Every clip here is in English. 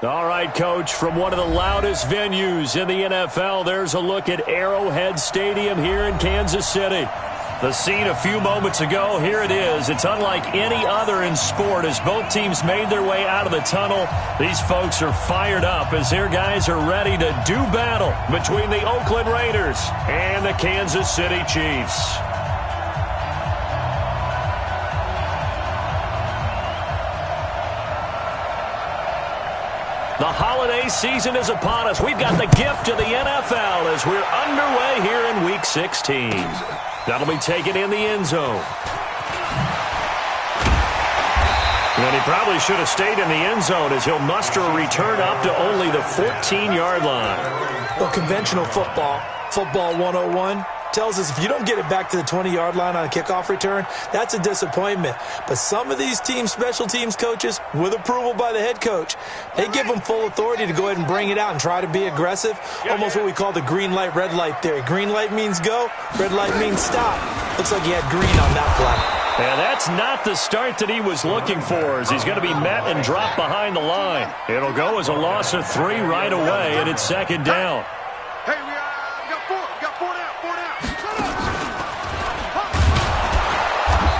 All right, Coach, from one of the loudest venues in the NFL, there's a look at Arrowhead Stadium here in Kansas City. The scene a few moments ago, here it is. It's unlike any other in sport as both teams made their way out of the tunnel. These folks are fired up as their guys are ready to do battle between the Oakland Raiders and the Kansas City Chiefs. The holiday season is upon us. We've got the gift of the NFL as we're underway here in Week 16. That'll be taken in the end zone. And he probably should have stayed in the end zone as he'll muster a return up to only the 14-yard line. Well, conventional football 101, tells us if you don't get it back to the 20-yard line on a kickoff return, that's a disappointment. But some of these team special teams coaches, with approval by the head coach, they give them full authority to go ahead and bring it out and try to be aggressive, almost what we call the green light, red light theory. Green light means go, red light means stop. Looks like he had green on that play. And that's not the start that he was looking for, as he's going to be met and dropped behind the line. It'll go as a loss of 3 right away, and it's second down. Hey, we got four down.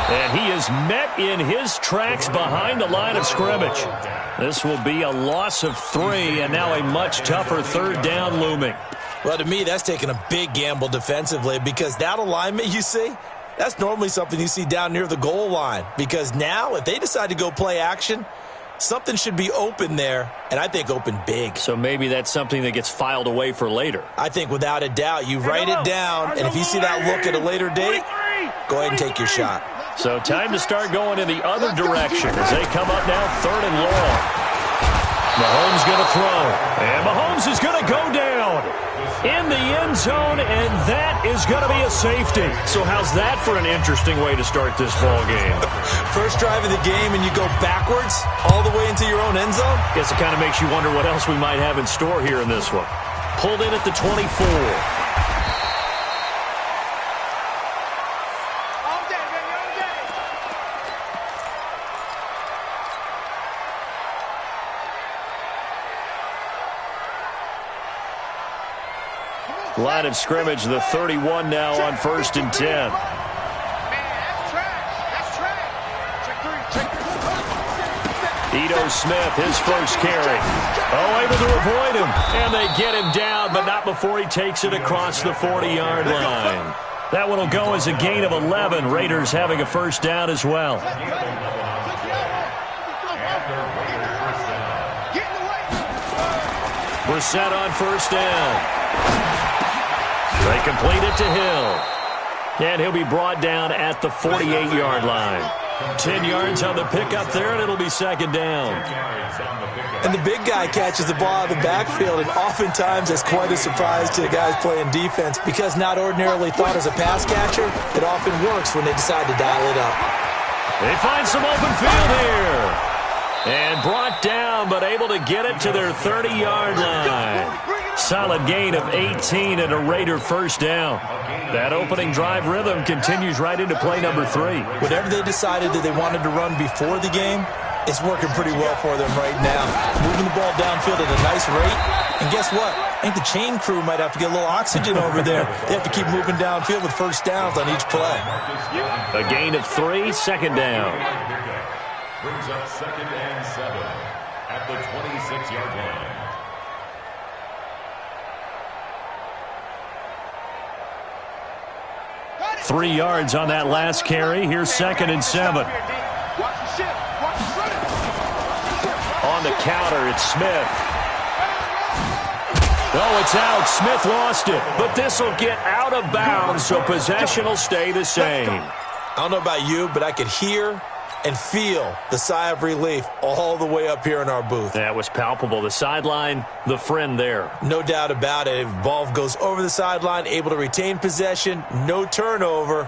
And he is met in his tracks behind the line of scrimmage. This will be a loss of 3, and now a much tougher third down looming. Well, to me, that's taking a big gamble defensively because that alignment you see, that's normally something you see down near the goal line. Because now, if they decide to go play action, something should be open there, and I think open big. So maybe that's something that gets filed away for later. I think without a doubt, you write it down, and if you see that look at a later date, go ahead and take your shot. So time to start going in the other direction as they come up now 3rd and long. Mahomes going to throw, and Mahomes is going to go down in the end zone, and that is going to be a safety. So how's that for an interesting way to start this ball game? First drive of the game, and you go backwards all the way into your own end zone? Guess it kind of makes you wonder what else we might have in store here in this one. Pulled in at the 24. Line of scrimmage, the 31 now on 1st and 10. Man, that's trash. Check 3. Ito Smith, his first carry. Oh, able to avoid him. And they get him down, but not before he takes it across the 40-yard line. That one will go as a gain of 11. Raiders having a first down as well. We're set on first down. They complete it to Hill. And he'll be brought down at the 48-yard line. 10 yards on the pickup there, and it'll be second down. And the big guy catches the ball out of the backfield, and oftentimes that's quite a surprise to the guys playing defense because not ordinarily thought as a pass catcher, it often works when they decide to dial it up. They find some open field here. And brought down, but able to get it to their 30-yard line. Solid gain of 18 and a Raider first down. That opening drive rhythm continues right into play number 3. Whatever they decided that they wanted to run before the game, it's working pretty well for them right now. Moving the ball downfield at a nice rate. And guess what? I think the chain crew might have to get a little oxygen over there. They have to keep moving downfield with first downs on each play. A gain of 3, second down. Brings up 2nd and 7 at the 26-yard line. Three yards on that last carry. Here's 2nd and 7. On the counter, it's Smith. Oh, it's out. Smith lost it. But this will get out of bounds, so possession will stay the same. I don't know about you, but I could hear and feel the sigh of relief all the way up here in our booth. That was palpable. The sideline, the friend there. No doubt about it. If ball goes over the sideline, able to retain possession, no turnover.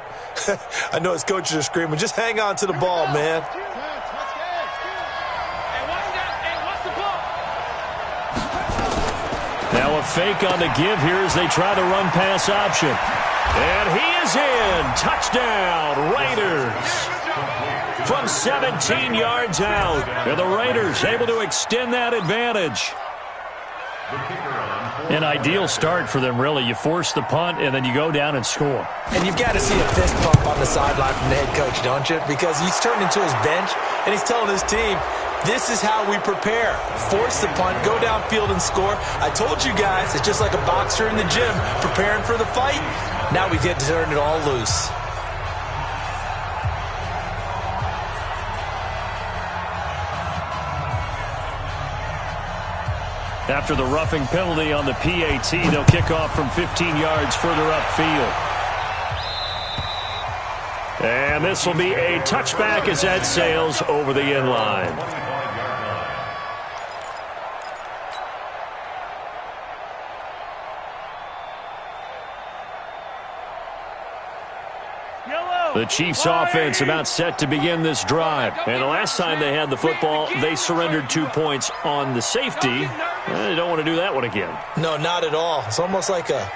I know his coaches are screaming, just hang on to the ball, man. Now a fake on the give here as they try the run pass option. And he is in. Touchdown, Raiders. from 17 yards out. And the Raiders able to extend that advantage. An ideal start for them, really. You force the punt, and then you go down and score. And you've got to see a fist pump on the sideline from the head coach, don't you? Because he's turned into his bench, and he's telling his team, this is how we prepare. Force the punt, go downfield and score. I told you guys, it's just like a boxer in the gym preparing for the fight. Now we get to turn it all loose. After the roughing penalty on the PAT, they'll kick off from 15 yards further upfield. And this will be a touchback as that sails over the end line. The Chiefs offense about set to begin this drive. And the last time they had the football, they surrendered 2 points on the safety. They don't want to do that one again. No, not at all. It's almost like a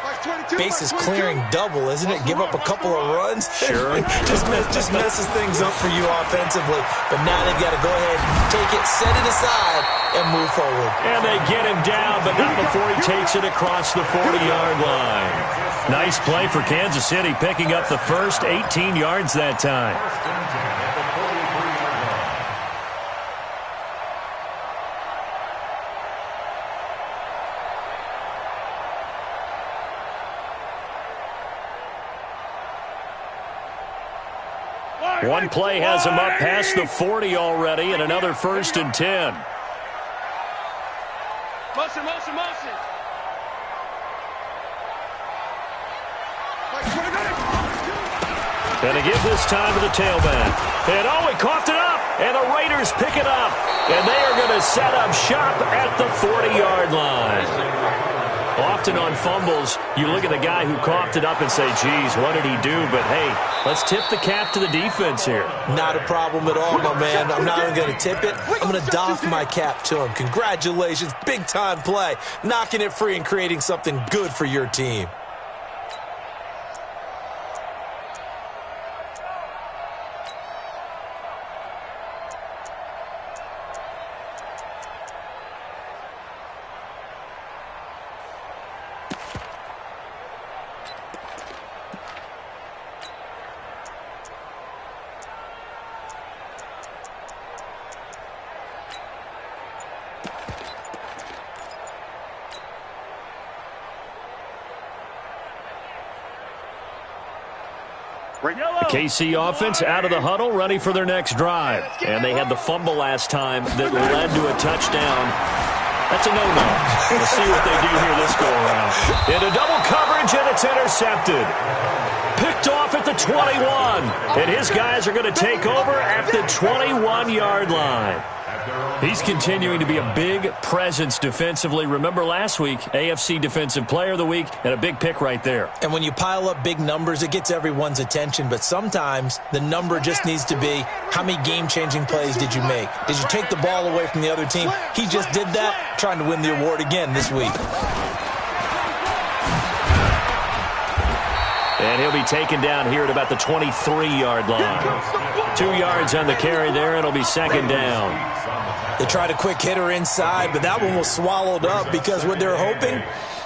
bases clearing double, isn't it? Give up a couple of runs. Sure. just messes things up for you offensively. But now they've got to go ahead, take it, set it aside, and move forward. And they get him down, but not before he takes it across the 40-yard line. Nice play for Kansas City, picking up the first 18 yards that time. One play has him up past the 40 already, and another 1st and 10. Motion. And to give this time to the tailback. And he coughed it up. And the Raiders pick it up. And they are going to set up shop at the 40-yard line. Often on fumbles, you look at the guy who coughed it up and say, geez, what did he do? But, hey, let's tip the cap to the defense here. Not a problem at all, my man. I'm not even going to tip it. I'm going to doff my cap to him. Congratulations. Big-time play. Knocking it free and creating something good for your team. The KC offense out of the huddle, ready for their next drive. And they had the fumble last time that led to a touchdown. That's a no-no. We'll see what they do here this go-around. Into double coverage, and it's intercepted. Picked off at the 21. And his guys are going to take over at the 21-yard line. He's continuing to be a big presence defensively. Remember last week, AFC Defensive Player of the Week, and a big pick right there. And when you pile up big numbers, it gets everyone's attention. But sometimes the number just needs to be, how many game-changing plays did you make? Did you take the ball away from the other team? He just did that, trying to win the award again this week. And he'll be taken down here at about the 23-yard line. 2 yards on the carry there, and it'll be 2nd down. They tried a quick hitter inside, but that one was swallowed up because what they're hoping,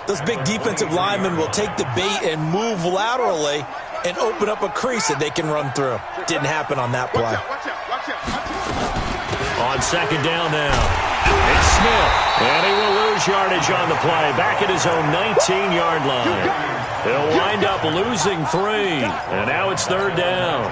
those big defensive linemen will take the bait and move laterally and open up a crease that they can run through. Didn't happen on that play. On 2nd down now, it's Smith, and he will lose yardage on the play, back at his own 19-yard line. He'll wind up losing 3, and now it's 3rd down.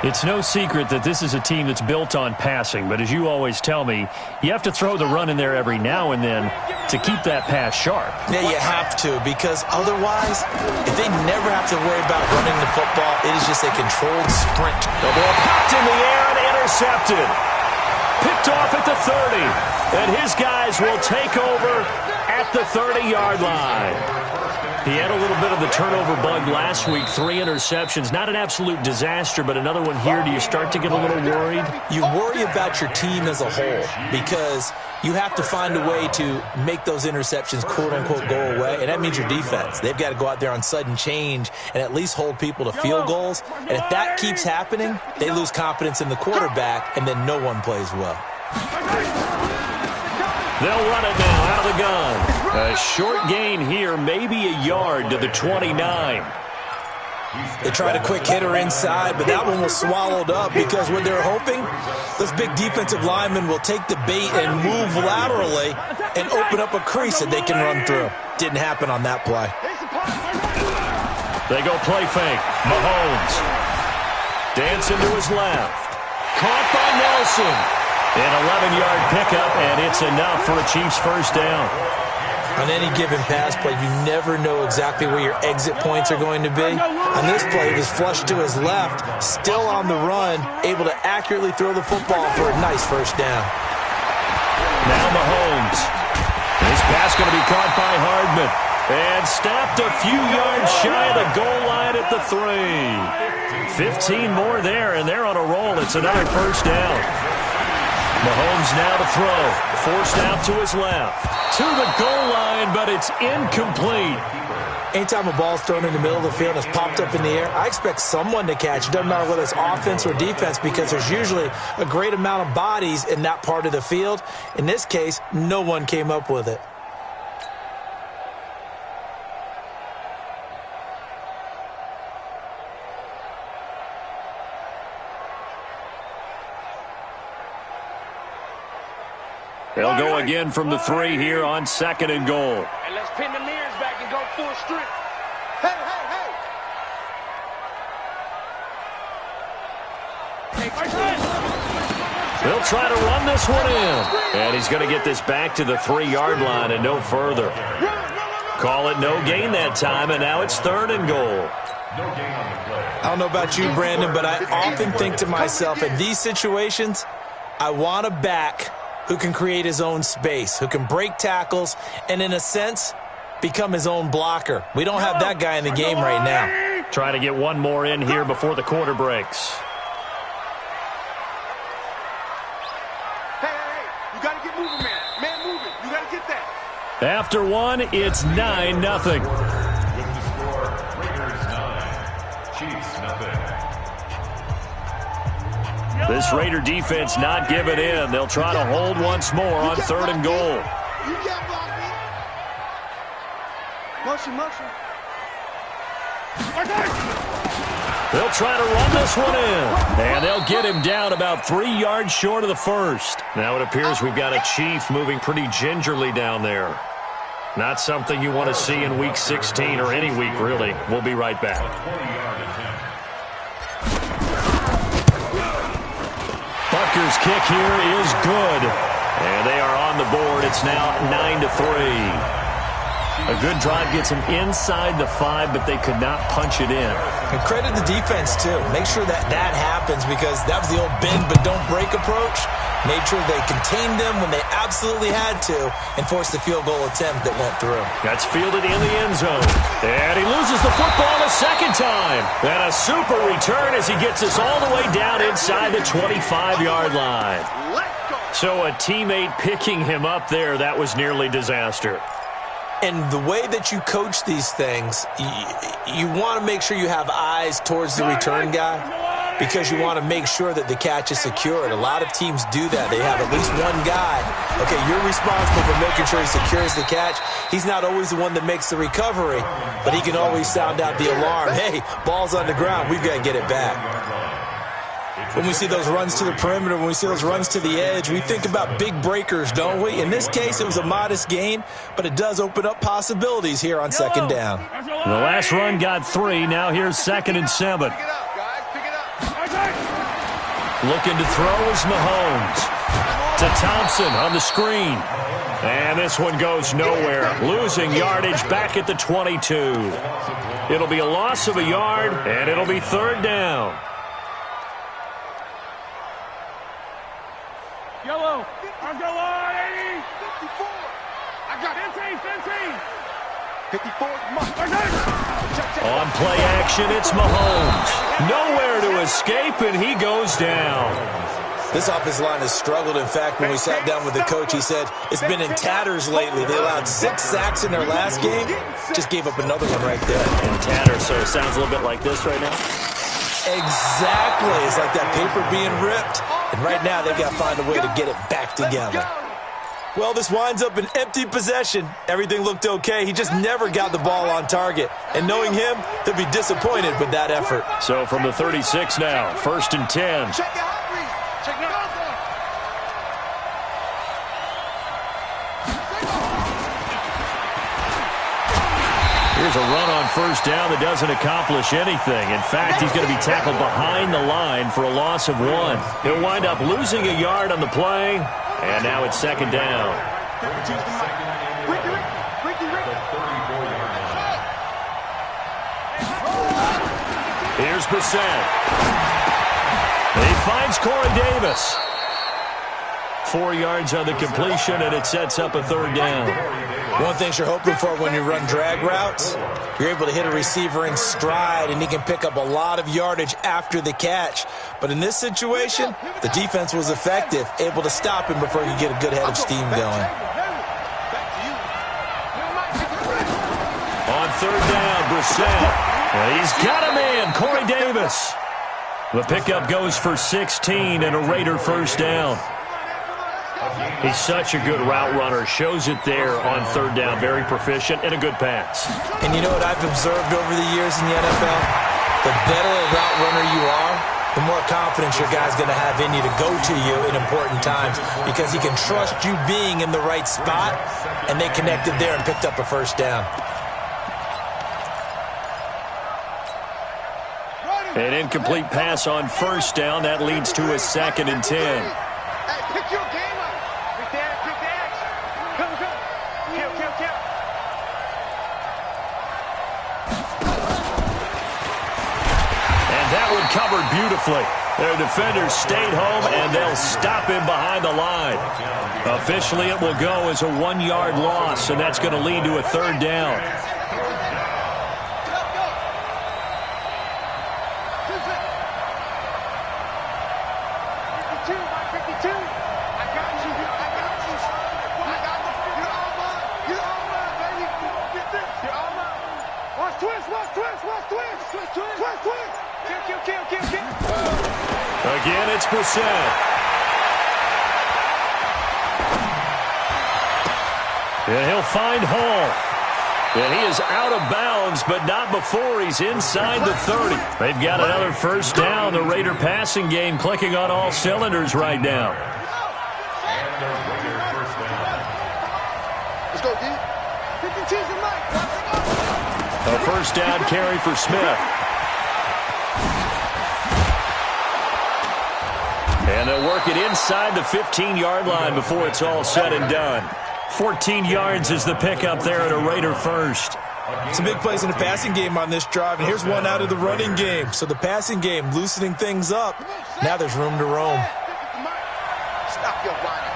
It's no secret that this is a team that's built on passing, but as you always tell me, you have to throw the run in there every now and then to keep that pass sharp. Yeah, you have to, because otherwise, if they never have to worry about running the football, it is just a controlled sprint. The ball popped in the air and intercepted. Picked off at the 30, and his guys will take over at the 30-yard line. He had a little bit of the turnover bug last week, 3 interceptions. Not an absolute disaster, but another one here. Do you start to get a little worried? You worry about your team as a whole because you have to find a way to make those interceptions, quote-unquote, go away, and that means your defense. They've got to go out there on sudden change and at least hold people to field goals. And if that keeps happening, they lose confidence in the quarterback, and then no one plays well. They'll run it now out of the gun. A short gain here, maybe a yard to the 29. They tried a quick hitter inside, but that one was swallowed up because what they're hoping, those big defensive linemen will take the bait and move laterally and open up a crease that they can run through. Didn't happen on that play. They go play fake. Mahomes. Dancing to his left. Caught by Nelson. An 11-yard pickup, and it's enough for a Chiefs first down. On any given pass play, you never know exactly where your exit points are going to be. On this play, he was flushed to his left, still on the run, able to accurately throw the football for a nice first down. Now Mahomes. This pass going to be caught by Hardman. And stopped a few yards shy of the goal line at the 3. 15 more there, and they're on a roll. It's another first down. Mahomes now to throw. Forced out to his left. To the goal line, but it's incomplete. Anytime a ball's thrown in the middle of the field and it's popped up in the air, I expect someone to catch it. Doesn't matter whether it's offense or defense because there's usually a great amount of bodies in that part of the field. In this case, no one came up with it. They'll go again from the 3 here on 2nd and goal. And let's pin the mirrors back and go full strength. Hey, hey, hey! They'll try to run this one in. And he's going to get this back to the 3-yard line and no further. Call it no gain that time, and now it's 3rd and goal. I don't know about you, Brandon, but I often think to myself, in these situations, I want a back who can create his own space, who can break tackles, and in a sense, become his own blocker. We don't have that guy in the game right now. Trying to get one more in here before the quarter breaks. Hey, you got to get moving, man. Man moving. You got to get that. After one, it's 9-0. With the score, Raiders 9, Chiefs nothing. This Raider defense not giving in. They'll try to hold once more on 3rd and goal. You can't block me. Motion. They'll try to run this one in. And they'll get him down about 3 yards short of the first. Now it appears we've got a Chief moving pretty gingerly down there. Not something you want to see in Week 16 or any week, really. We'll be right back. Butker's kick here is good. And they are on the board. It's now 9-3. A good drive gets them inside the 5, but they could not punch it in. And credit the defense, too. Make sure that happens because that was the old bend but don't break approach. Made sure they contained them when they absolutely had to and forced the field goal attempt that went through. That's fielded in the end zone. And he loses the football a second time. And a super return as he gets us all the way down inside the 25-yard line. So a teammate picking him up there, that was nearly disaster. And the way that you coach these things, you want to make sure you have eyes towards the return guy because you want to make sure that the catch is secured. A lot of teams do that. They have at least one guy. Okay, you're responsible for making sure he secures the catch. He's not always the one that makes the recovery, but he can always sound out the alarm. Hey, ball's on the ground. We've got to get it back. When we see those runs to the perimeter, when we see those runs to the edge, we think about big breakers, don't we? In this case, it was a modest gain, but it does open up possibilities here on 2nd down. The last run got 3. Now here's 2nd and 7. Pick it up, guys. Pick it up. Looking to throw is Mahomes. To Thompson on the screen. And this one goes nowhere. Losing yardage back at the 22. It'll be a loss of a yard, and it'll be 3rd down. Yellow. I'll go on, 80. 54. I got it. On play action, it's Mahomes. Nowhere to escape, and he goes down. This offensive line has struggled. In fact, when we sat down with the coach, he said it's been in tatters lately. They allowed 6 sacks in their last game. Just gave up another one right there. In tatters, so it sounds a little bit like this right now? Exactly. It's like that paper being ripped. And right now, they've got to find a way to get it back together. Well, this winds up an empty possession. Everything looked okay. He just never got the ball on target. And knowing him, they'll be disappointed with that effort. So from the 36 now, 1st and 10. Here's a run on 1st down that doesn't accomplish anything. In fact, he's going to be tackled behind the line for a loss of 1. He'll wind up losing a yard on the play, and now it's 2nd down. Here's Brissett. He finds Corey Davis. 4 yards on the completion, and it sets up a 3rd down. One thing you're hoping for when you run drag routes, you're able to hit a receiver in stride, and he can pick up a lot of yardage after the catch. But in this situation, the defense was effective, able to stop him before he could get a good head of steam going. On 3rd down, Brissett. He's got a man, Corey Davis. The pickup goes for 16 and a Raider 1st down. He's such a good route runner. Shows it there on 3rd down. Very proficient and a good pass. And you know what I've observed over the years in the NFL? The better a route runner you are, the more confidence your guy's going to have in you to go to you in important times because he can trust you being in the right spot, and they connected there and picked up a 1st down. An incomplete pass on 1st down. That leads to a 2nd and 10. Pick your game up. Pick the action. Come. Kill. And that one covered beautifully. Their defenders stayed home, and they'll stop him behind the line. Officially, it will go as a 1-yard loss, and that's going to lead to a 3rd down. Again, it's Brissett. And he'll find Hall. And he is out of bounds, but not before he's inside the 30. They've got another 1st down. The Raider passing game clicking on all cylinders right now. Let's go, D. A 1st down carry for Smith. And they'll work it inside the 15-yard line before it's all said and done. 14 yards is the pickup there at a Raider 1st. Some big plays in the passing game on this drive, and here's one out of the running game. So the passing game loosening things up. Now there's room to roam. Stop your whining.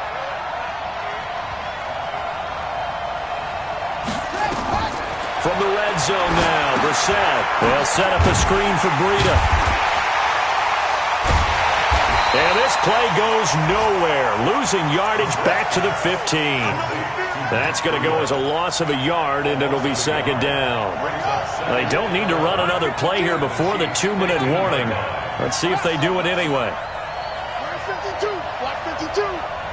From the red zone now, Brissett. They'll set up a screen for Breida. And this play goes nowhere. Losing yardage back to the 15. That's going to go as a loss of a yard, and it'll be 2nd down. They don't need to run another play here before the 2-minute warning. Let's see if they do it anyway. Watch 52. Watch 52.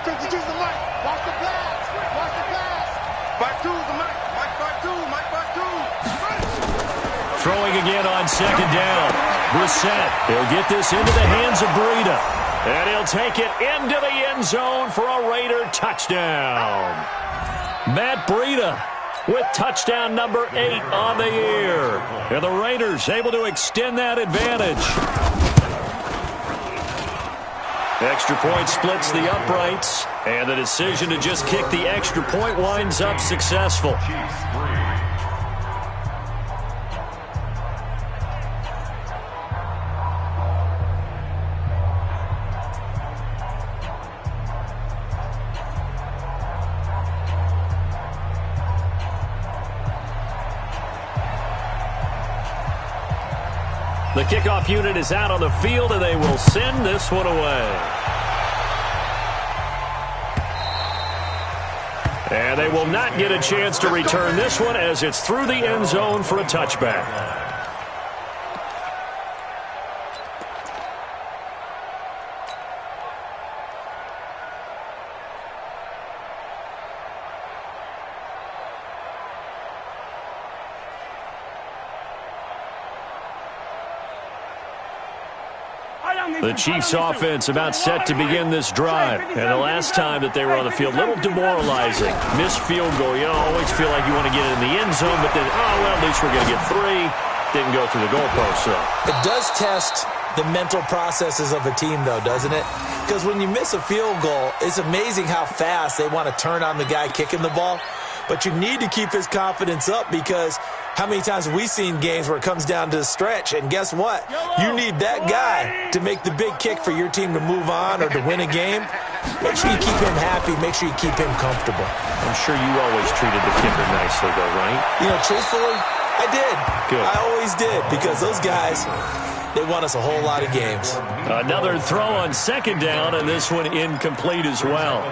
52's the mic. Watch the blast. Watch the blast. 52's the mic. Mike 52. Throwing again on 2nd down. Brissett. He'll get this into the hands of Breida. And he'll take it into the end zone for a Raider touchdown. Matt Breida with touchdown number 8 on the year. And the Raiders able to extend that advantage. Extra point splits the uprights. And the decision to just kick the extra point winds up successful. The kickoff unit is out on the field, and they will send this one away. And they will not get a chance to return this one as it's through the end zone for a touchback. The Chiefs offense about set to begin this drive. And the last time that they were on the field, a little demoralizing. Missed field goal. You always feel like you want to get in the end zone, but then, oh, well, at least we're going to get 3. Didn't go through the goalpost, though. It does test the mental processes of a team, though, doesn't it? Because when you miss a field goal, it's amazing how fast they want to turn on the guy kicking the ball. But you need to keep his confidence up because how many times have we seen games where it comes down to the stretch? And guess what? You need that guy to make the big kick for your team to move on or to win a game. Make sure you keep him happy. Make sure you keep him comfortable. I'm sure you always treated the kicker nicely, though, right? You know, truthfully, I did. Good. I always did because those guys, they won us a whole lot of games. Another throw on second down, and this one incomplete as well.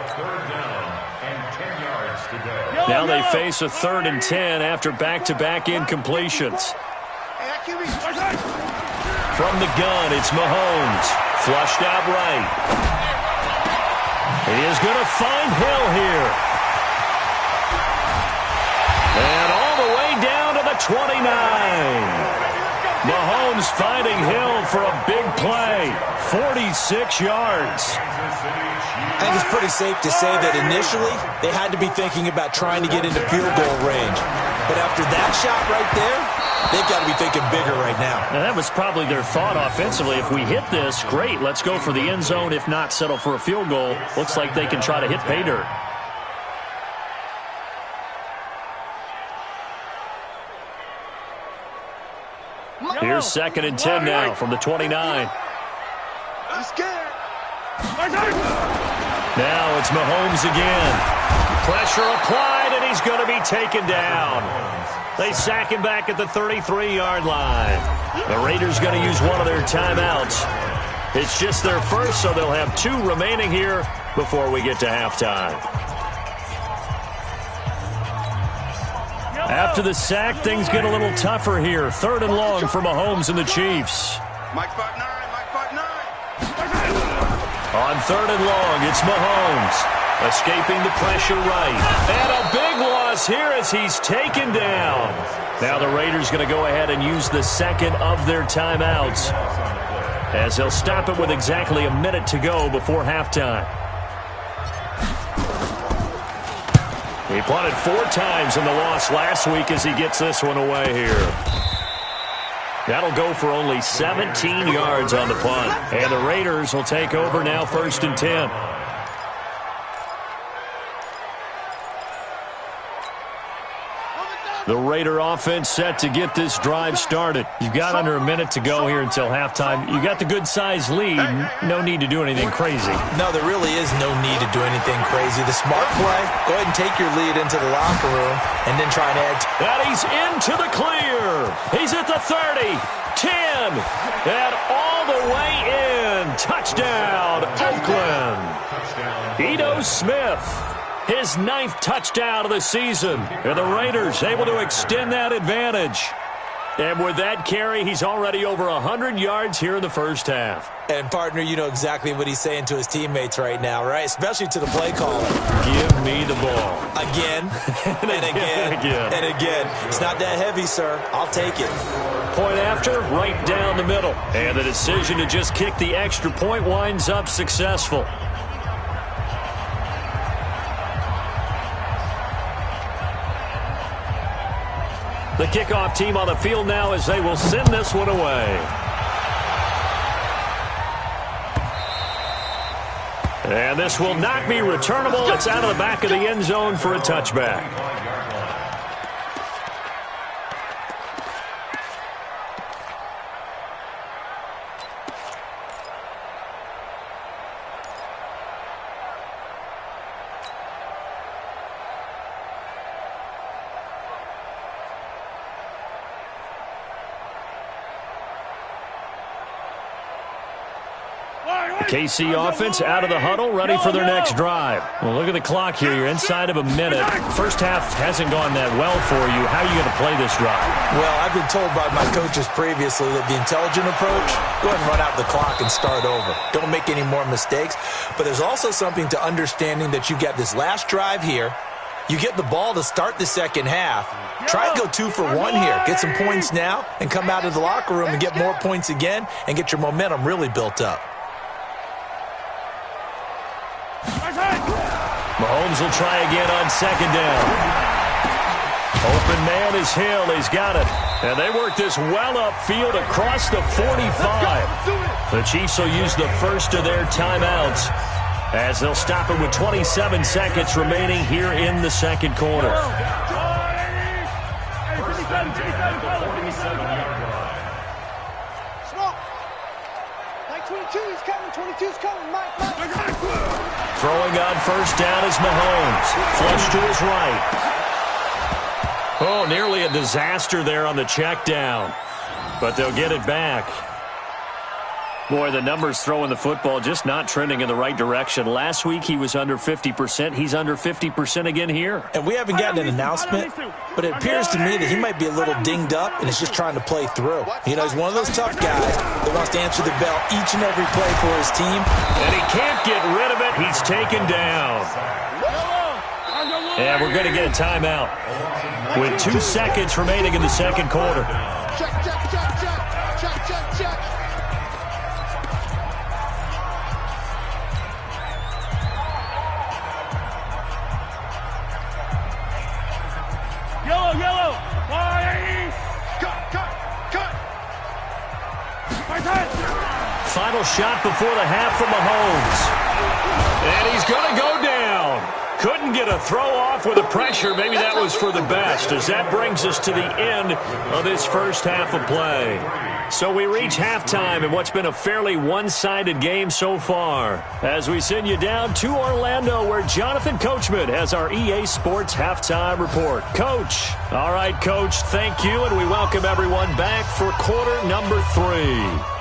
Now they face a 3rd and 10 after back-to-back incompletions. From the gun, it's Mahomes. Flushed out right. He is going to find Hill here. And all the way down to the 29. Mahomes finding Hill for a big play. 46 yards. I think it's pretty safe to say that initially they had to be thinking about trying to get into field goal range. But after that shot right there, they've got to be thinking bigger right now. Now, that was probably their thought offensively. If we hit this, great, let's go for the end zone. If not, settle for a field goal. Looks like they can try to hit pay dirt. Here's 2nd and 10 now from the 29. I'm scared. Now it's Mahomes again. Pressure applied, and he's going to be taken down. They sack him back at the 33-yard line. The Raiders going to use one of their timeouts. It's just their first, so they'll have 2 remaining here before we get to halftime. After the sack, things get a little tougher here. 3rd and long for Mahomes and the Chiefs. Mike 5-9, Mike 5-9. On 3rd and long, it's Mahomes. Escaping the pressure right. And a big loss here as he's taken down. Now the Raiders going to go ahead and use the 2nd of their timeouts, as they'll stop it with exactly a minute to go before halftime. He punted 4 times in the loss last week as he gets this one away here. That'll go for only 17 yards on the punt. And the Raiders will take over now, 1st and 10. The Raider offense set to get this drive started. You've got under a minute to go here until halftime. You got the good-sized lead. No need to do anything crazy. No, there really is no need to do anything crazy. The smart play, go ahead and take your lead into the locker room and then try and add. And he's into the clear. He's at the 30, 10, and all the way in. Touchdown, Oakland. Ito Smith. His 9th touchdown of the season. And the Raiders able to extend that advantage. And with that carry, he's already over 100 yards here in the first half. And, partner, you know exactly what he's saying to his teammates right now, right? Especially to the play caller. Give me the ball. Again, and again, and again. It's not that heavy, sir. I'll take it. Point after, right down the middle. And the decision to just kick the extra point winds up successful. The kickoff team on the field now as they will send this one away. And this will not be returnable. It's out of the back of the end zone for a touchback. The KC offense out of the huddle, ready for their next drive. Well, look at the clock here. You're inside of a minute. First half hasn't gone that well for you. How are you going to play this drive? Well, I've been told by my coaches previously that the intelligent approach, go ahead and run out the clock and start over. Don't make any more mistakes. But there's also something to understanding that you got this last drive here. You get the ball to start the second half. Try and go 2 for 1 here. Get some points now and come out of the locker room and get more points again and get your momentum really built up. Mahomes will try again on second down. Open man is Hill. He's got it. And they work this well upfield across the 45. The Chiefs will use the first of their timeouts as they'll stop it with 27 seconds remaining here in the second quarter. Throwing on first down is Mahomes. Flush to his right. Oh, nearly a disaster there on the check down. But they'll get it back. Boy, the numbers throwing the football just not trending in the right direction. Last week he was under 50%. He's under 50% again here. And we haven't gotten an announcement, but it appears to me that he might be a little dinged up and is just trying to play through. You know, he's one of those tough guys that wants to answer the bell each and every play for his team. And he can't get rid of it. He's taken down. And we're going to get a timeout with 2 seconds remaining in the second quarter. Check, check, check, check. Check, check, check. Yellow. Cut. Final shot before the half from Mahomes. And he's going to go down. Couldn't get a throw off with the pressure. Maybe that was for the best, as that brings us to the end of this first half of play. So we reach halftime in what's been a fairly one-sided game so far, as we send you down to Orlando, where Jonathan Coachman has our EA Sports halftime report. Coach. All right, Coach, thank you, and we welcome everyone back for quarter number 3.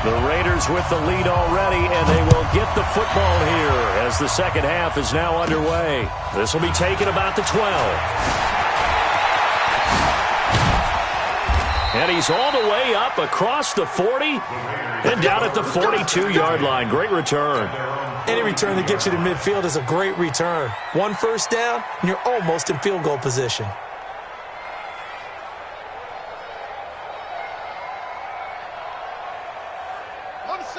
The Raiders with the lead already, and they will get the football here as the second half is now underway. This will be taken about the 12. And he's all the way up across the 40 and down at the 42-yard line. Great return. Any return that gets you to midfield is a great return. 1 first down, and you're almost in field goal position.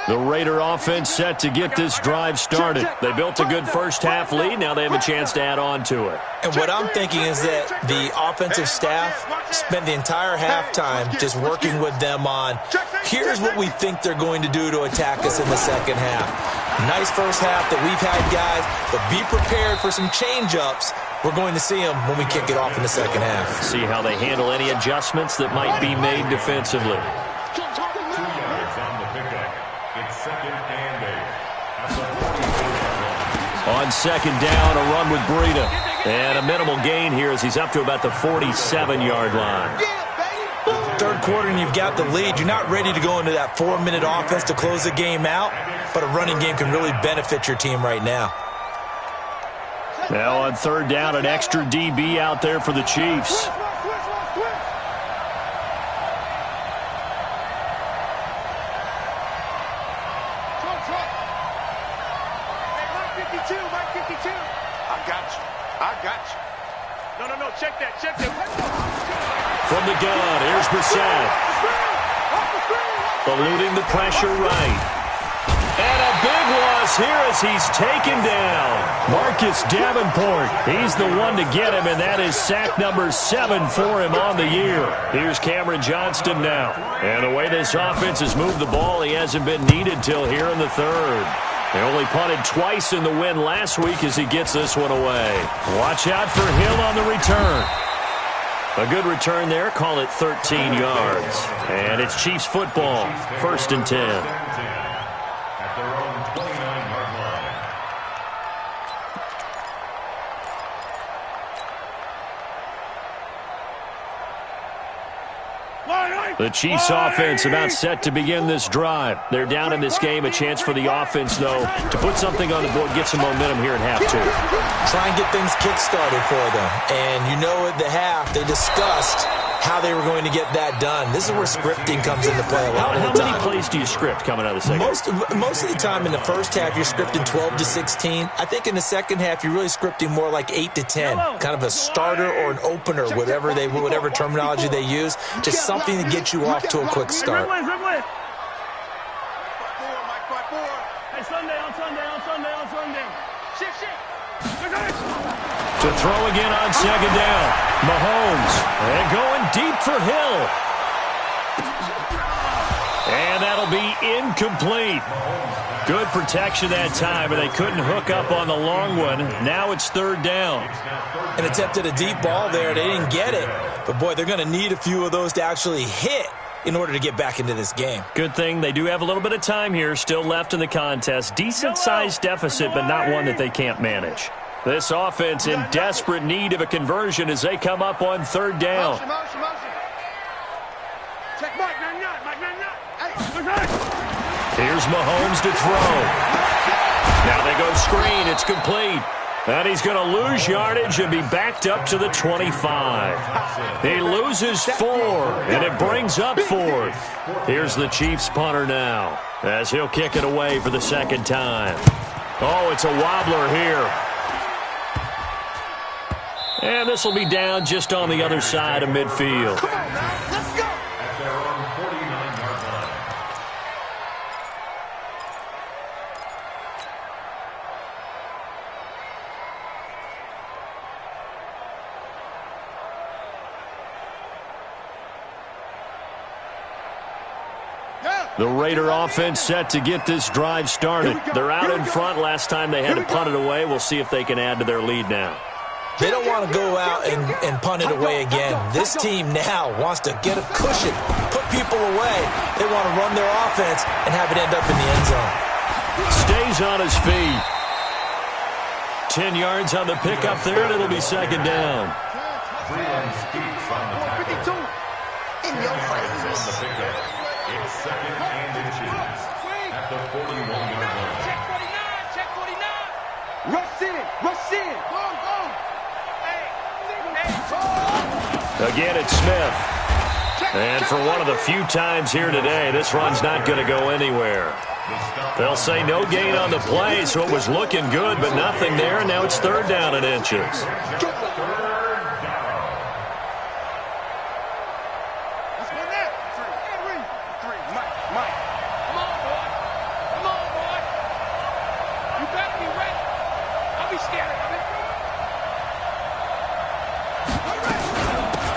The Raider offense set to get this drive started. They built a good first half lead. Now they have a chance to add on to it. And what I'm thinking is that the offensive staff spent the entire halftime just working with them on, here's what we think they're going to do to attack us in the second half. Nice first half that we've had, guys, but be prepared for some change-ups. We're going to see them when we kick it off in the second half. See how they handle any adjustments that might be made defensively. On second down, a run with Breida. And a minimal gain here as he's up to about the 47-yard line. Third quarter and you've got the lead. You're not ready to go into that 4-minute offense to close the game out, but a running game can really benefit your team right now. Now on third down, an extra DB out there for the Chiefs. Check that. From the gun, here's Brissett. Eluding the pressure right. And a big loss here as he's taken down. Marcus Davenport, he's the one to get him, and that is sack number 7 for him on the year. Here's Cameron Johnston now. And the way this offense has moved the ball, he hasn't been needed till here in the third. They only punted twice in the win last week as he gets this one away. Watch out for Hill on the return. A good return there. Call it 13 yards. And it's Chiefs football. 1st and 10. At their own 29-yard line. The Chiefs offense about set to begin this drive. They're down in this game. A chance for the offense, though, to put something on the board, get some momentum here in half two. Try and get things kick-started for them. And you know at the half, they discussed how they were going to get that done. This is where scripting comes into play a lot of the time. How many plays do you script coming out of the second? Most of the time in the first half, you're scripting 12 to 16. I think in the second half, you're really scripting more like 8 to 10. Kind of a starter or an opener, whatever terminology they use. Just something to get you off to a quick start. To throw again on second down. Mahomes. And going deep for Hill. And that'll be incomplete. Good protection that time, and they couldn't hook up on the long one. Now it's third down. An attempt at a deep ball there. They didn't get it. But, boy, they're going to need a few of those to actually hit in order to get back into this game. Good thing they do have a little bit of time here still left in the contest. Decent-sized deficit, but not one that they can't manage. This offense in desperate need of a conversion as they come up on third down. Here's Mahomes to throw. Now they go screen. It's complete. And he's going to lose yardage and be backed up to the 25. He loses 4, and it brings up 4th. Here's the Chiefs punter now as he'll kick it away for the second time. Oh, it's a wobbler here. And this will be down just on the other side of midfield. Come on now, let's go. At their own 49-yard line. The Raider offense set to get this drive started. They're out in front. Last time they had to punt it away. We'll see if they can add to their lead now. They don't want to go out and punt it away again. This team now wants to get a cushion, put people away. They want to run their offense and have it end up in the end zone. Stays on his feet. 10 yards on the pickup there, and it'll be second down. Freeland speaks on the tackle. 52 in your face. On the pickup. It's second and inches at the 41-yard line. Check 49, check 49. Rush in, rush in. Go, go. Again, it's Smith. And for one of the few times here today, this run's not going to go anywhere. They'll say no gain on the play, so it was looking good, but nothing there, and now it's third down and inches.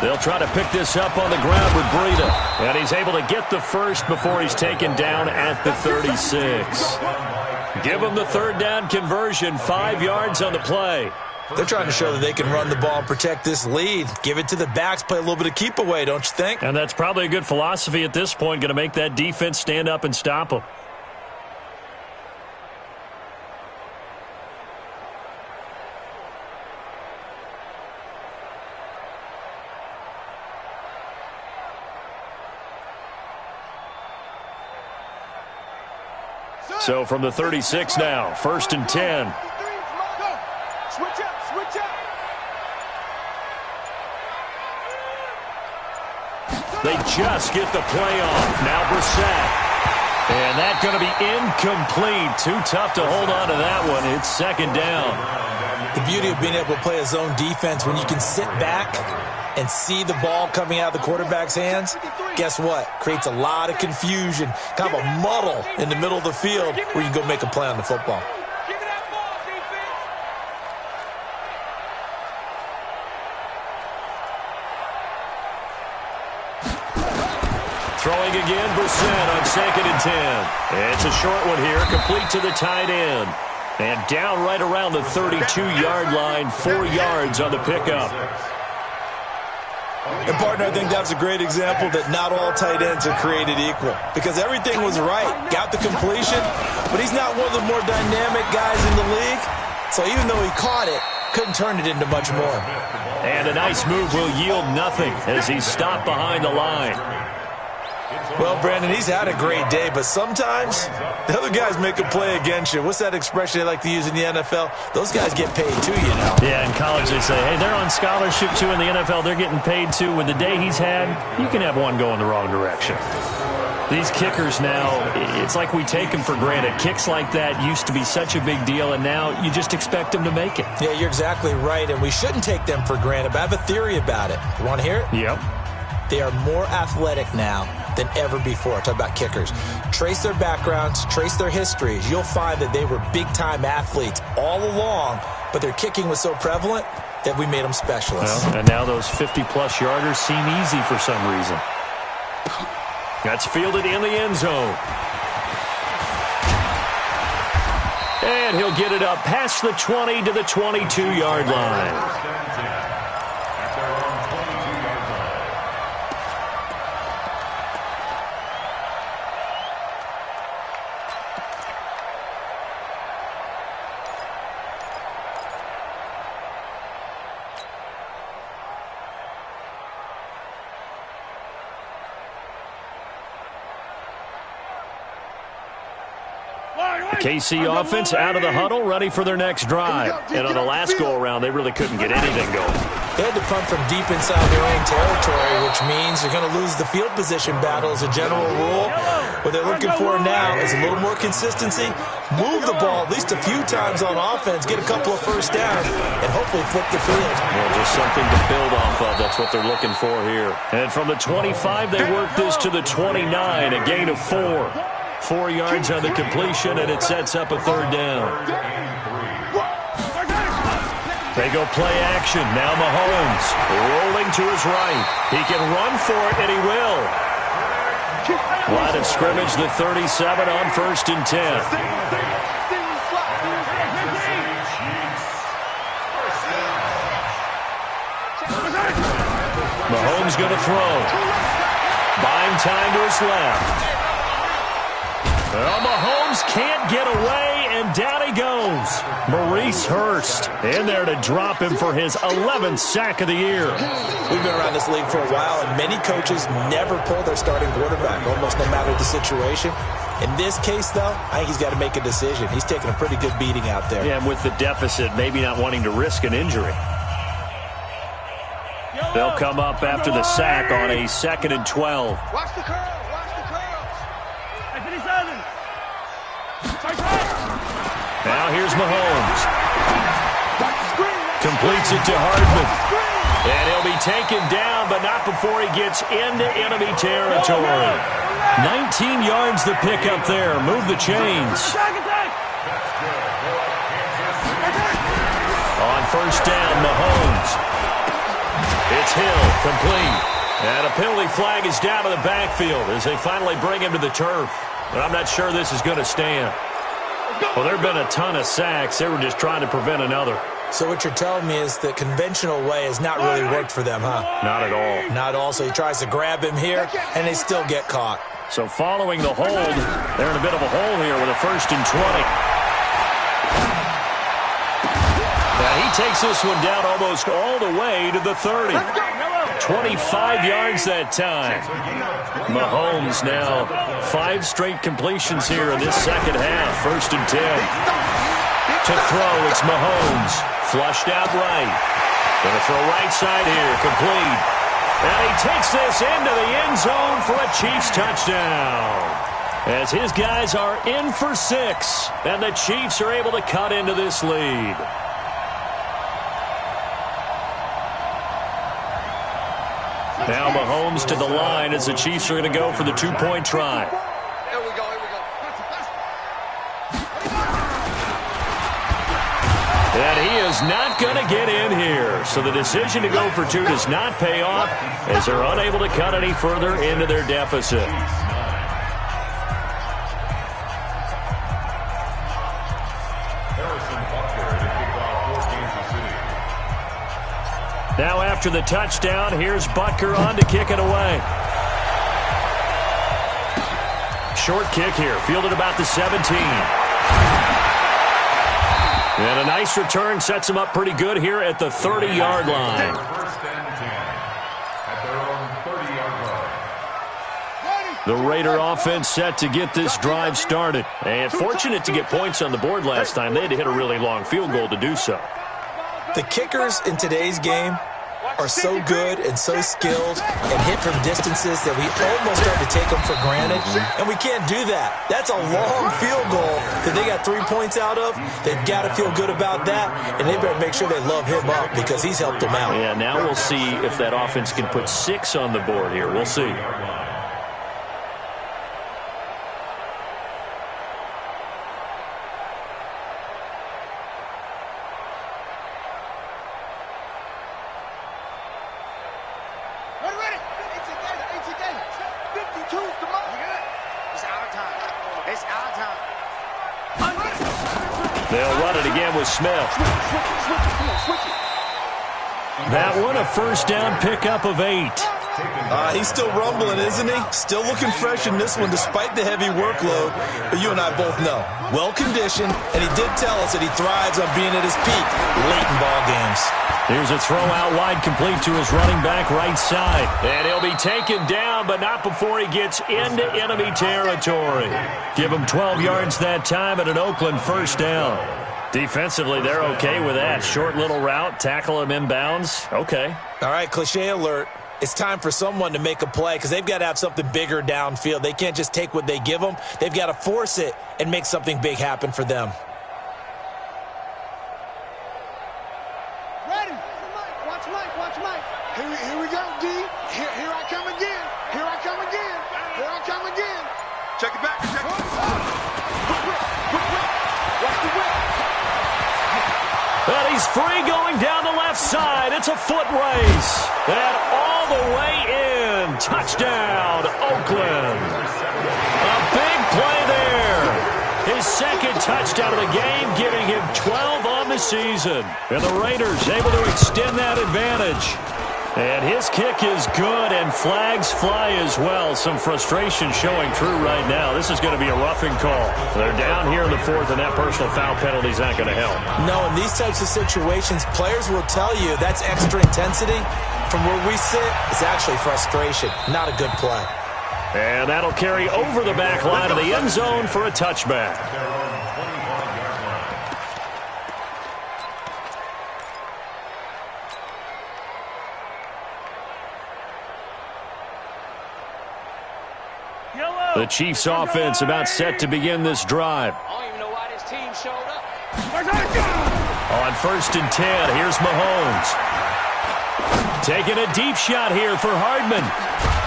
They'll try to pick this up on the ground with Breida. And he's able to get the first before he's taken down at the 36. Give him the third down conversion, 5 yards on the play. They're trying to show that they can run the ball and protect this lead. Give it to the backs, play a little bit of keep away, don't you think? And that's probably a good philosophy at this point, going to make that defense stand up and stop them. So from the 36 now, first and 10. Switch up, switch up. They just get the play off. Now Brissett. And that's going to be incomplete. Too tough to hold on to that one. It's second down. The beauty of being able to play a zone defense when you can sit back and see the ball coming out of the quarterback's hands, guess what? Creates a lot of confusion, kind of a muddle in the middle of the field where you can go make a play on the football. Throwing again, Brissett on second and 10. It's a short one here, complete to the tight end. And down right around the 32-yard line, 4 yards on the pickup. And, partner, I think that's a great example that not all tight ends are created equal. Because everything was right. Got the completion, but he's not one of the more dynamic guys in the league. So even though he caught it, couldn't turn it into much more. And a nice move will yield nothing as he's stopped behind the line. Well, Brandon, he's had a great day, but sometimes the other guys make a play against you. What's that expression they like to use in the NFL? Those guys get paid too, you know. Yeah, in college they say, hey, they're on scholarship too. In the NFL, they're getting paid too. With the day he's had, you can have one go in the wrong direction. These kickers now, it's like we take them for granted. Kicks like that used to be such a big deal, and now you just expect them to make it. Yeah, you're exactly right, and we shouldn't take them for granted, but I have a theory about it. You want to hear it? Yep. They are more athletic now than ever before. Talk about kickers. Trace their backgrounds, trace their histories. You'll find that they were big-time athletes all along, but their kicking was so prevalent that we made them specialists. Well, and now those 50-plus yarders seem easy for some reason. That's fielded in the end zone. And he'll get it up past the 20 to the 22-yard line. KC offense out of the huddle, ready for their next drive. And on the last go-around, they really couldn't get anything going. They had to punt from deep inside their own territory, which means you're going to lose the field position battle as a general rule. What they're looking for now is a little more consistency, move the ball at least a few times on offense, get a couple of first downs, and hopefully flip the field. Well, just something to build off of. That's what they're looking for here. And from the 25, they work this to the 29, a gain of 4. 4 yards on the completion, and it sets up a third down. They go play action. Now Mahomes rolling to his right. He can run for it, and he will. Line of scrimmage, the 37 on 1st and 10. Mahomes going to throw. Buying time to his left. Well, Mahomes can't get away, and down he goes. Maurice Hurst in there to drop him for his 11th sack of the year. We've been around this league for a while, and many coaches never pull their starting quarterback, almost no matter the situation. In this case, though, I think he's got to make a decision. He's taking a pretty good beating out there. Yeah, and with the deficit, maybe not wanting to risk an injury. They'll come up after the sack on a 2nd and 12. Watch the curl. Now here's Mahomes. Completes it to Hardman. And he'll be taken down, but not before he gets into enemy territory. 19 yards the pick up there. Move the chains. On 1st down, Mahomes. It's Hill, complete. And a penalty flag is down to the backfield as they finally bring him to the turf. But I'm not sure this is going to stand. Well, there have been a ton of sacks. They were just trying to prevent another. So what you're telling me is the conventional way has not really worked for them, huh? Not at all. Not at all. So he tries to grab him here, and they still get caught. So following the hold, they're in a bit of a hole here with a 1st and 20. Now he takes this one down almost all the way to the 30. 25 yards that time. Mahomes now 5 straight completions here in this second half. 1st and 10. To throw, it's Mahomes. Flushed out right. Going to throw right side here. Complete. And he takes this into the end zone for a Chiefs touchdown. As his guys are in for 6. And the Chiefs are able to cut into this lead. Now Mahomes to the line as the Chiefs are going to go for the 2-point try. Here we go. And he is not going to get in here. So the decision to go for 2 does not pay off as they're unable to cut any further into their deficit. Now after the touchdown, here's Butker on to kick it away. Short kick here, fielded about the 17. And a nice return sets him up pretty good here at the 30-yard line. 1st and 10 at their own 30-yard line. The Raider offense set to get this drive started. And fortunate to get points on the board last time. They had to hit a really long field goal to do so. The kickers in today's game are so good and so skilled and hit from distances that we almost start to take them for granted, and we can't do that. That's a long field goal that they got 3 points out of. They've got to feel good about that, and they better make sure they love him up because he's helped them out. Yeah, now we'll see if that offense can put 6 on the board here. We'll see. They'll run it again with Smith. That one a first down pickup of 8. He's still rumbling, isn't he? Still looking fresh in this one despite the heavy workload. But you and I both know, well-conditioned, and he did tell us that he thrives on being at his peak late in ball games. Here's a throw out wide complete to his running back right side. And he'll be taken down, but not before he gets into enemy territory. Give him 12 yards that time and an Oakland first down. Defensively, they're okay with that. Short little route, tackle him inbounds. Okay. All right, cliche alert. It's time for someone to make a play because they've got to have something bigger downfield. They can't just take what they give them. They've got to force it and make something big happen for them. Ready? Watch Mike. Watch Mike. Here we go, D. Here I come again. Here I come again. Here I come again. Check it back. Check it back. Quick. Watch the whip. But he's free going down the left side. It's a foot race. And all the way in. Touchdown, Oakland. A big play there. His second touchdown of the game, giving him 12 on the season. And the Raiders able to extend that advantage. And his kick is good, and flags fly as well. Some frustration showing through right now. This is going to be a roughing call. They're down here in the fourth, and that personal foul penalty is not going to help. No, in these types of situations, players will tell you that's extra intensity. From where we sit, it's actually frustration. Not a good play. And that'll carry over the back line of the end zone for a touchback. The Chiefs' offense about set to begin this drive. I don't even know why this team showed up. On 1st and 10, here's Mahomes. Taking a deep shot here for Hardman.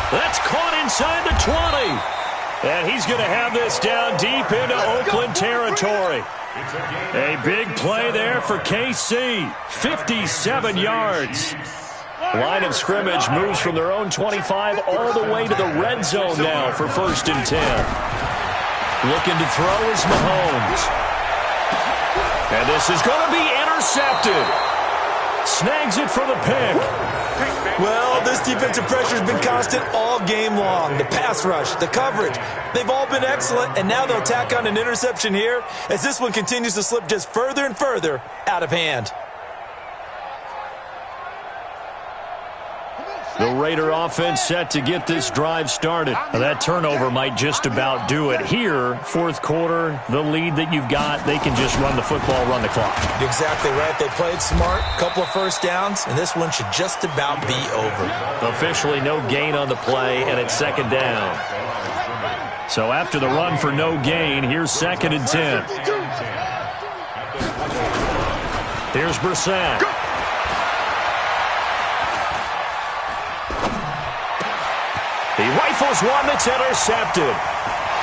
That's caught inside the 20. And he's going to have this down deep into Oakland territory. A big play there for KC. 57 yards. Line of scrimmage moves from their own 25 all the way to the red zone now for 1st and 10. Looking to throw is Mahomes. And this is going to be intercepted. Snags it for the pick. Well, this defensive pressure has been constant all game long. The pass rush, the coverage, they've all been excellent, and now they'll tack on an interception here as this one continues to slip just further and further out of hand. The Raider offense set to get this drive started. Now, that turnover might just about do it. Here, fourth quarter, the lead that you've got, they can just run the football, run the clock. Exactly right. They played smart, couple of first downs, and this one should just about be over. Officially no gain on the play, and it's 2nd down. So after the run for no gain, here's 2nd and 10. Here's Brissett. He rifles one that's intercepted.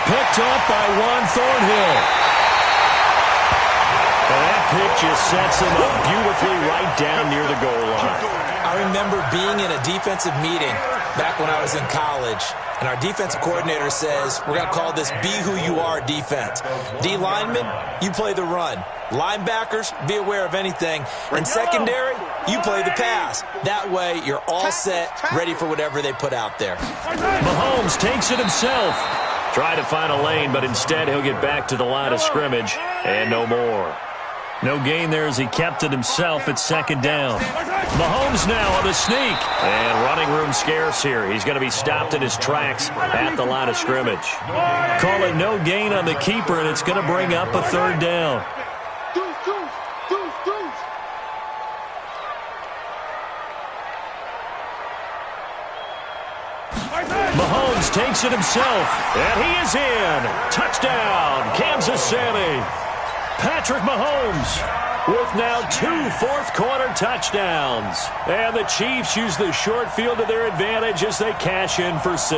Picked up by Juan Thornhill. And that pick just sets him up beautifully right down near the goal line. I remember being in a defensive meeting back when I was in college, and our defensive coordinator says, we're going to call this Be Who You Are defense. D linemen, you play the run. Linebackers, be aware of anything. And secondary, you play the pass. That way, you're all set, ready for whatever they put out there. Mahomes takes it himself. Try to find a lane, but instead he'll get back to the line of scrimmage, and no more. No gain there as he kept it himself at second down. Mahomes now on the sneak. And running room scarce here. He's going to be stopped in his tracks at the line of scrimmage. Call it no gain on the keeper, and it's going to bring up a third down. Mahomes takes it himself, and he is in. Touchdown, Kansas City. Patrick Mahomes with now 2 fourth-quarter touchdowns. And the Chiefs use the short field to their advantage as they cash in for 6.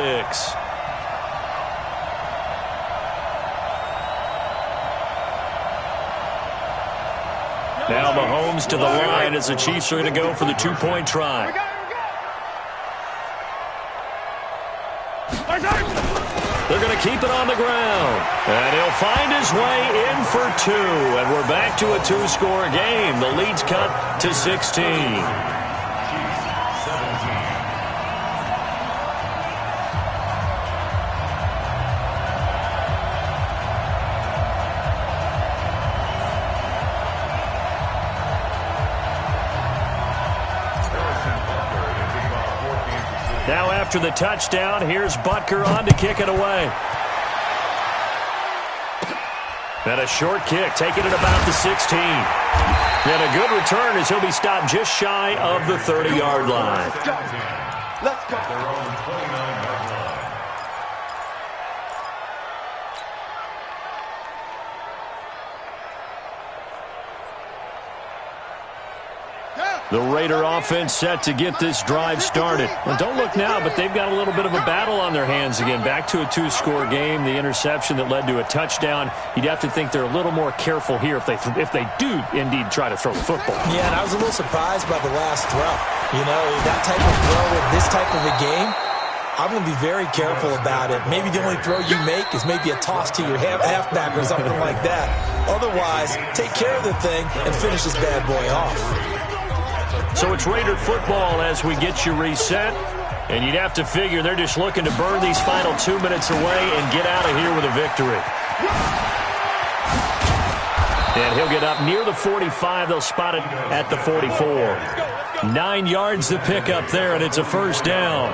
Now Mahomes to the line as the Chiefs are going to go for the 2-point try. They're going to keep it on the ground. And he'll find his way in for 2. And we're back to a 2-score game. The lead's cut to 16. Now after the touchdown, here's Butker on to kick it away. And a short kick, taking it about the 16. And a good return as he'll be stopped just shy of the 30-yard line. Let's go. The Raider offense set to get this drive started. Well, don't look now, but they've got a little bit of a battle on their hands again. Back to a 2-score game. The interception that led to a touchdown. You'd have to think they're a little more careful here if they do indeed try to throw the football. Yeah, and I was a little surprised by the last throw. You know, that type of throw in this type of a game, I'm going to be very careful about it. Maybe the only throw you make is maybe a toss to your halfback or something like that. Otherwise, take care of the thing and finish this bad boy off. So it's Raider football as we get you reset. And you'd have to figure they're just looking to burn these final 2 minutes away and get out of here with a victory. And he'll get up near the 45. They'll spot it at the 44. 9 yards to pick up there, and it's a first down.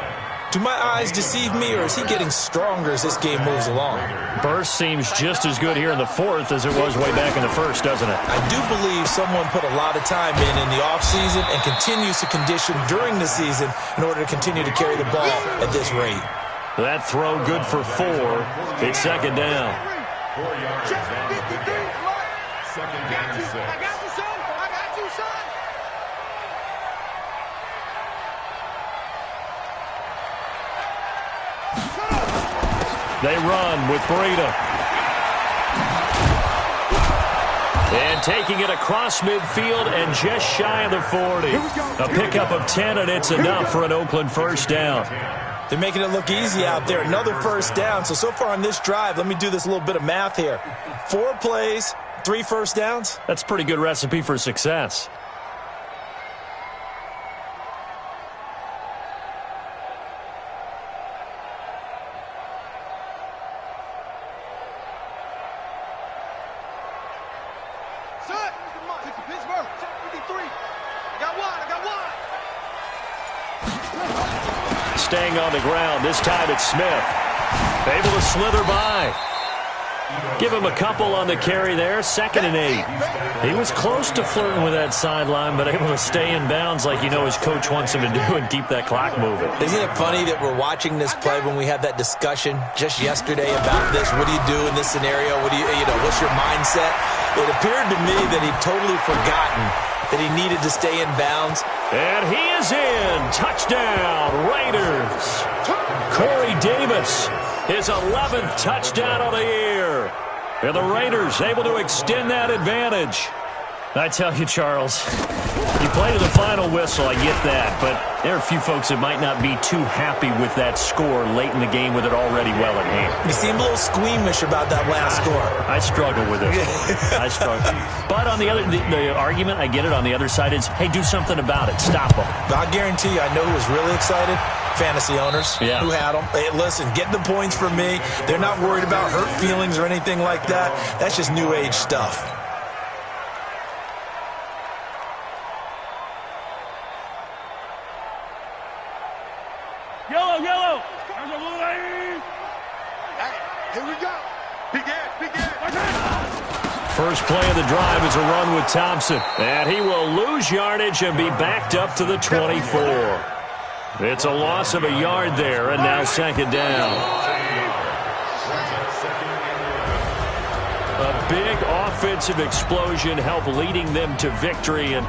Do my eyes deceive me, or is he getting stronger as this game moves along? Burst seems just as good here in the fourth as it was way back in the first, doesn't it? I do believe someone put a lot of time in the offseason and continues to condition during the season in order to continue to carry the ball at this rate. That throw good for 4. It's second down. 4 yards down the pickup. Second down 6. I got you, son. I got you, son. They run with Breida. And taking it across midfield and just shy of the 40. A pickup of 10, and it's enough for an Oakland first down. They're making it look easy out there. Another first down. So far on this drive, let me do this little bit of math here. 4 plays, 3 first downs. That's a pretty good recipe for success. Staying on the ground. This time it's Smith. Able to slither by. Give him a couple on the carry there. 2nd and 8. He was close to flirting with that sideline, but able to stay in bounds like you know his coach wants him to do and keep that clock moving. Isn't it funny that we're watching this play when we had that discussion just yesterday about this? What do you do in this scenario? What do you know, what's your mindset? It appeared to me that he'd totally forgotten that he needed to stay in bounds. And he is in. Touchdown, Raiders. Corey Davis, his 11th touchdown of the year. And the Raiders able to extend that advantage. I tell you, Charles, you play to the final whistle, I get that, but there are a few folks that might not be too happy with that score late in the game with it already well in hand. You seem a little squeamish about that last score. I struggle with it. I struggle. But on the other, the argument, I get it, on the other side is, hey, do something about it. Stop them. I guarantee you, I know who was really excited. Fantasy owners who had them. Hey, listen, get the points for me. They're not worried about hurt feelings or anything like that. That's just new age stuff. First play of the drive is a run with Thompson. And he will lose yardage and be backed up to the 24. It's a loss of a yard there, and now second down. A big offensive explosion helped leading them to victory, and